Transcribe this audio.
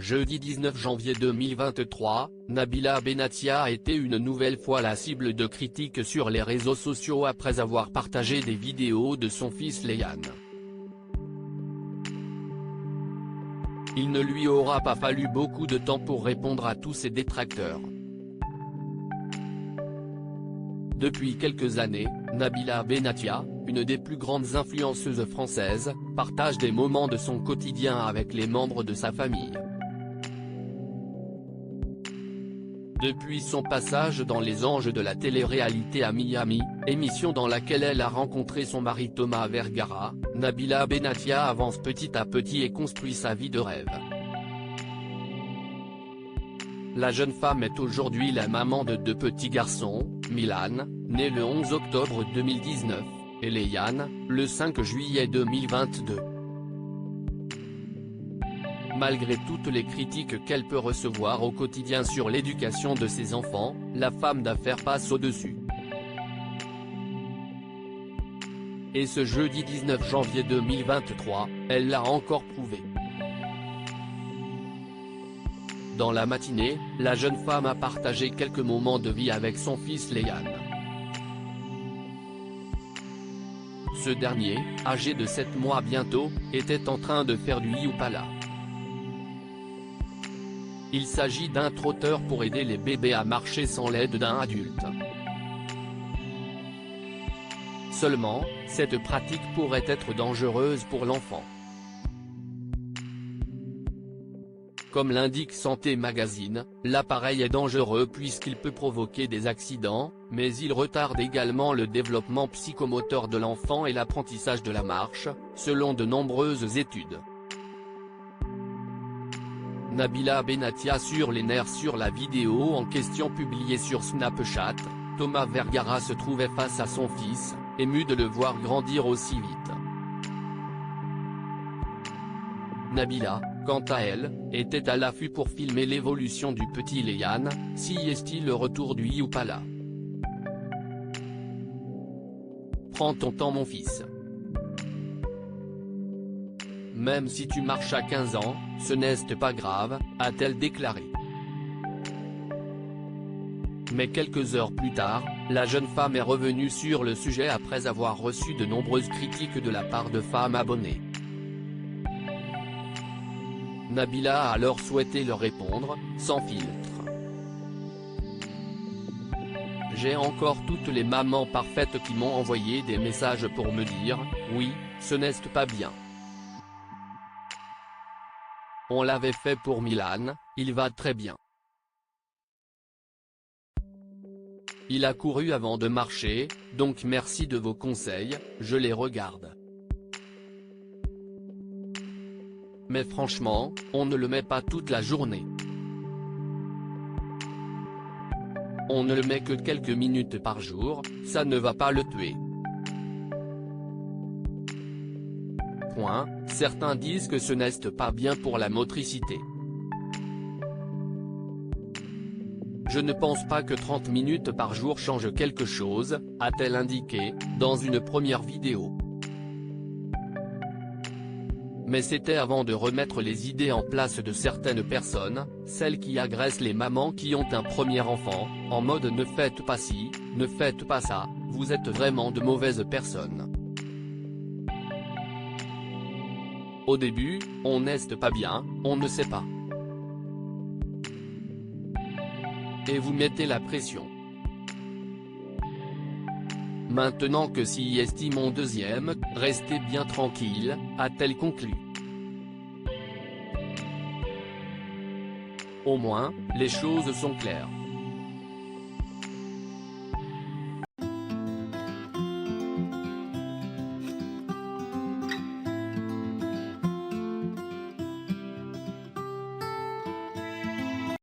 Jeudi 19 janvier 2023, Nabila Benatia a été une nouvelle fois la cible de critiques sur les réseaux sociaux après avoir partagé des vidéos de son fils Léane. Il ne lui aura pas fallu beaucoup de temps pour répondre à tous ses détracteurs. Depuis quelques années, Nabila Benatia, une des plus grandes influenceuses françaises, partage des moments de son quotidien avec les membres de sa famille. Depuis son passage dans Les Anges de la télé-réalité à Miami, émission dans laquelle elle a rencontré son mari Thomas Vergara, Nabila Benatia avance petit à petit et construit sa vie de rêve. La jeune femme est aujourd'hui la maman de deux petits garçons, Milan, né le 11 octobre 2019, et Léane, le 5 juillet 2022. Malgré toutes les critiques qu'elle peut recevoir au quotidien sur l'éducation de ses enfants, la femme d'affaires passe au-dessus. Et ce jeudi 19 janvier 2023, elle l'a encore prouvé. Dans la matinée, la jeune femme a partagé quelques moments de vie avec son fils Léane. Ce dernier, âgé de 7 mois bientôt, était en train de faire du Yupala. Il s'agit d'un trotteur pour aider les bébés à marcher sans l'aide d'un adulte. Seulement, cette pratique pourrait être dangereuse pour l'enfant. Comme l'indique Santé Magazine, l'appareil est dangereux puisqu'il peut provoquer des accidents, mais il retarde également le développement psychomoteur de l'enfant et l'apprentissage de la marche, selon de nombreuses études. Nabila Benatia sur les nerfs. Sur la vidéo en question publiée sur Snapchat, Thomas Vergara se trouvait face à son fils, ému de le voir grandir aussi vite. Nabila, quant à elle, était à l'affût pour filmer l'évolution du petit Léane, si est-il le retour du Yupala. Prends ton temps mon fils. Même si tu marches à 15 ans, ce n'est pas grave, a-t-elle déclaré. Mais quelques heures plus tard, la jeune femme est revenue sur le sujet après avoir reçu de nombreuses critiques de la part de femmes abonnées. Nabila a alors souhaité leur répondre, sans filtre. J'ai encore toutes les mamans parfaites qui m'ont envoyé des messages pour me dire, oui, ce n'est pas bien. On l'avait fait pour Milan, il va très bien. Il a couru avant de marcher, donc merci de vos conseils, je les regarde. Mais franchement, on ne le met pas toute la journée. On ne le met que quelques minutes par jour, ça ne va pas le tuer. Certains disent que ce n'est pas bien pour la motricité. Je ne pense pas que 30 minutes par jour change quelque chose, a-t-elle indiqué, dans une première vidéo. Mais c'était avant de remettre les idées en place de certaines personnes, celles qui agressent les mamans qui ont un premier enfant, en mode ne faites pas ci, ne faites pas ça, vous êtes vraiment de mauvaises personnes. Au début, on n'est pas bien, on ne sait pas. Et vous mettez la pression. Maintenant que si est mon deuxième, restez bien tranquille, a-t-elle conclu. Au moins, les choses sont claires.